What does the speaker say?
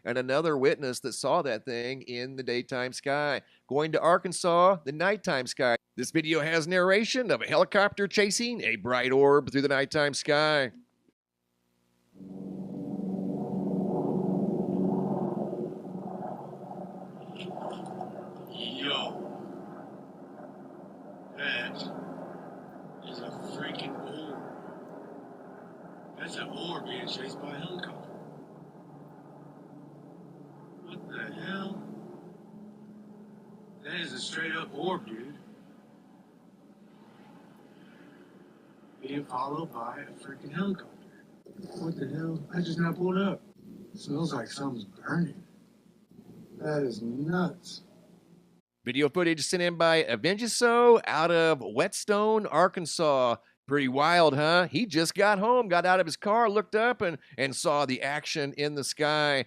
and another witness that saw that thing in the daytime sky. Going to Arkansas, the nighttime sky. This video has narration of a helicopter chasing a bright orb through the nighttime sky. Yo, that is a freaking orb. That's an orb being chased by a helicopter. What the hell? That is a straight up orb, dude. Being followed by a freaking helicopter. What the hell? I just now pulled up. It smells like something's burning. That is nuts. Video footage sent in by Avengiso out of Whetstone, Arkansas. Pretty wild, huh? He just got home, got out of his car, looked up, and saw the action in the sky.